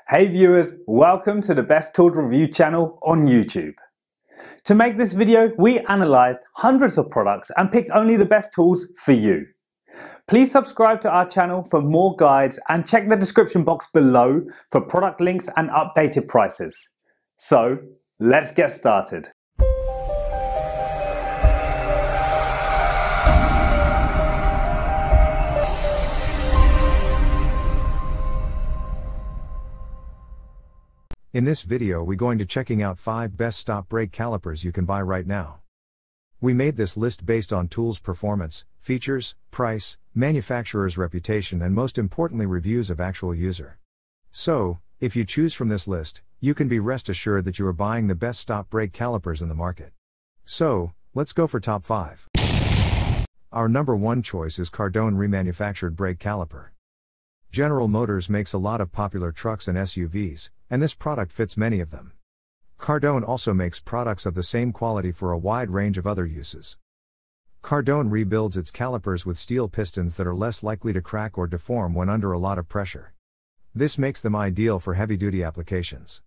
Hey viewers, welcome to the Best Tools Review channel on YouTube. To make this video, we analysed hundreds of products and picked only the best tools for you. Please subscribe to our channel for more guides and check the description box below for product links and updated prices. So, let's get started. In this video we're going to checking out 5 best stop brake calipers you can buy right now. We made this list based on tools performance, features, price, manufacturer's reputation and most importantly reviews of actual user. So, if you choose from this list, you can be rest assured that you are buying the best stop brake calipers in the market. So, let's go for top 5. Our number 1 choice is Cardone remanufactured brake caliper. General Motors makes a lot of popular trucks and SUVs, and this product fits many of them. Cardone also makes products of the same quality for a wide range of other uses. Cardone rebuilds its calipers with steel pistons that are less likely to crack or deform when under a lot of pressure. This makes them ideal for heavy-duty applications.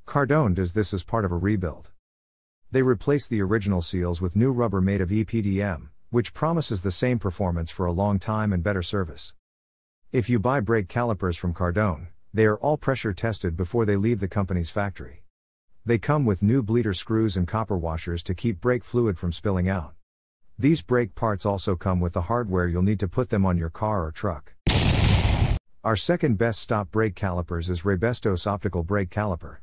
Cardone does this as part of a rebuild. They replace the original seals with new rubber made of EPDM, which promises the same performance for a long time and better service. If you buy brake calipers from Cardone, they are all pressure tested before they leave the company's factory. They come with new bleeder screws and copper washers to keep brake fluid from spilling out. These brake parts also come with the hardware you'll need to put them on your car or truck. Our second best stop brake calipers is Raibestos Optical Brake Caliper.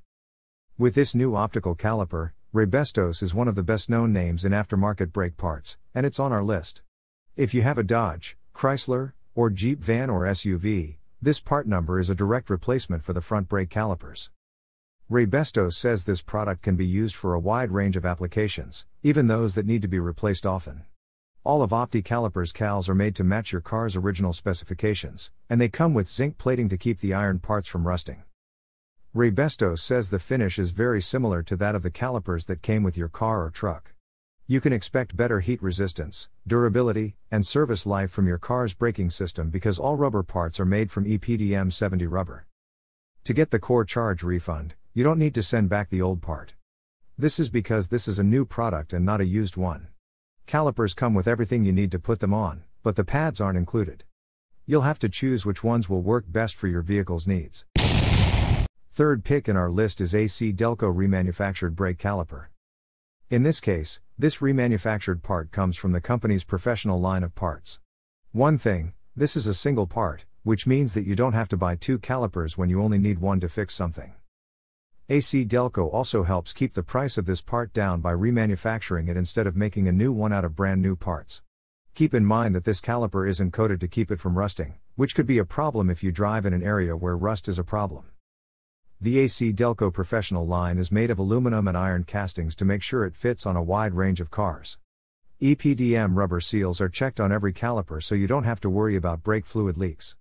With this new optical caliper, Raibestos is one of the best known names in aftermarket brake parts, and it's on our list. If you have a Dodge, Chrysler, or Jeep van or SUV, this part number is a direct replacement for the front brake calipers. Raibestos says this product can be used for a wide range of applications, even those that need to be replaced often. All of Calipers cals are made to match your car's original specifications, and they come with zinc plating to keep the iron parts from rusting. Raibestos says the finish is very similar to that of the calipers that came with your car or truck. You can expect better heat resistance, durability, and service life from your car's braking system because all rubber parts are made from EPDM 70 rubber. To get the core charge refund, you don't need to send back the old part. This is because this is a new product and not a used one. Calipers come with everything you need to put them on, but the pads aren't included. You'll have to choose which ones will work best for your vehicle's needs. Third pick in our list is ACDelco remanufactured brake caliper. In this case, this remanufactured part comes from the company's professional line of parts. One thing, this is a single part, which means that you don't have to buy 2 calipers when you only need one to fix something. ACDelco also helps keep the price of this part down by remanufacturing it instead of making a new one out of brand new parts. Keep in mind that this caliper isn't coated to keep it from rusting, which could be a problem if you drive in an area where rust is a problem. The ACDelco professional line is made of aluminum and iron castings to make sure it fits on a wide range of cars. EPDM rubber seals are checked on every caliper so you don't have to worry about brake fluid leaks.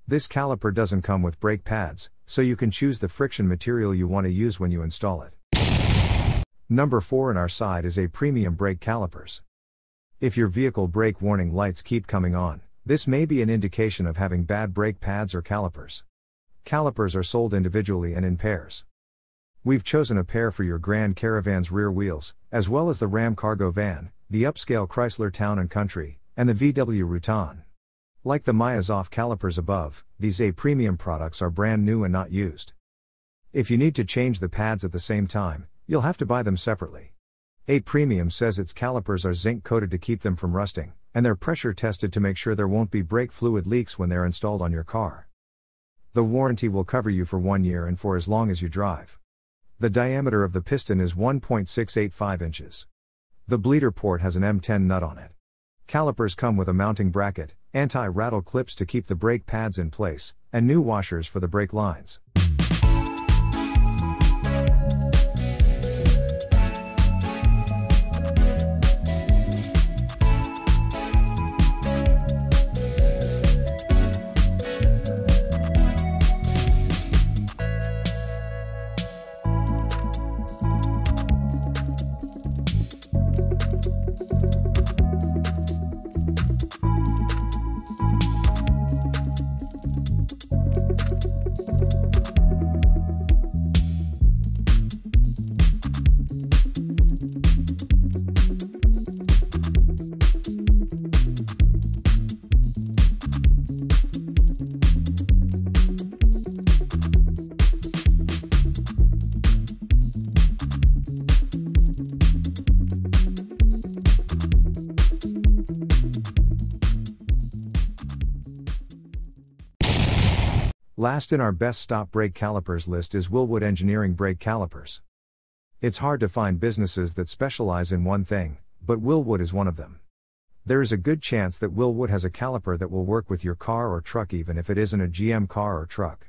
This caliper doesn't come with brake pads, so you can choose the friction material you want to use when you install it. Number 4 in our side is a premium brake calipers. If your vehicle brake warning lights keep coming on, this may be an indication of having bad brake pads or calipers. Calipers are sold individually and in pairs. We've chosen a pair for your Grand Caravan's rear wheels, as well as the Ram cargo van, the upscale Chrysler Town & Country, and the VW Routan. Like the Myazov calipers above, these A premium products are brand new and not used. If you need to change the pads at the same time, you'll have to buy them separately. A premium says its calipers are zinc coated to keep them from rusting, and they're pressure tested to make sure there won't be brake fluid leaks when they're installed on your car. The warranty will cover you for 1 year and for as long as you drive. The diameter of the piston is 1.685 inches. The bleeder port has an M10 nut on it. Calipers come with a mounting bracket, anti-rattle clips to keep the brake pads in place, and new washers for the brake lines. Last in our best stop brake calipers list is Wilwood Engineering brake calipers. It's hard to find businesses that specialize in one thing, but Wilwood is one of them. There is a good chance that Wilwood has a caliper that will work with your car or truck even if it isn't a GM car or truck.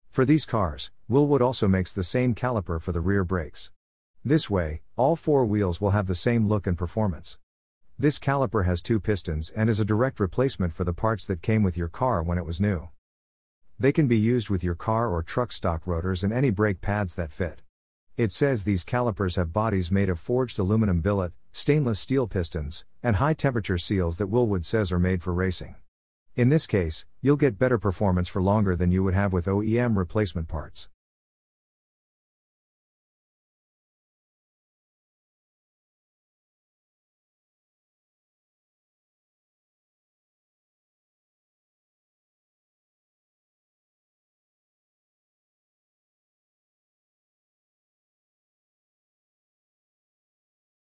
For these cars, Wilwood also makes the same caliper for the rear brakes. This way, all four wheels will have the same look and performance. This caliper has 2 pistons and is a direct replacement for the parts that came with your car when it was new. They can be used with your car or truck stock rotors and any brake pads that fit. It says these calipers have bodies made of forged aluminum billet, stainless steel pistons, and high-temperature seals that Wilwood says are made for racing. In this case, you'll get better performance for longer than you would have with OEM replacement parts.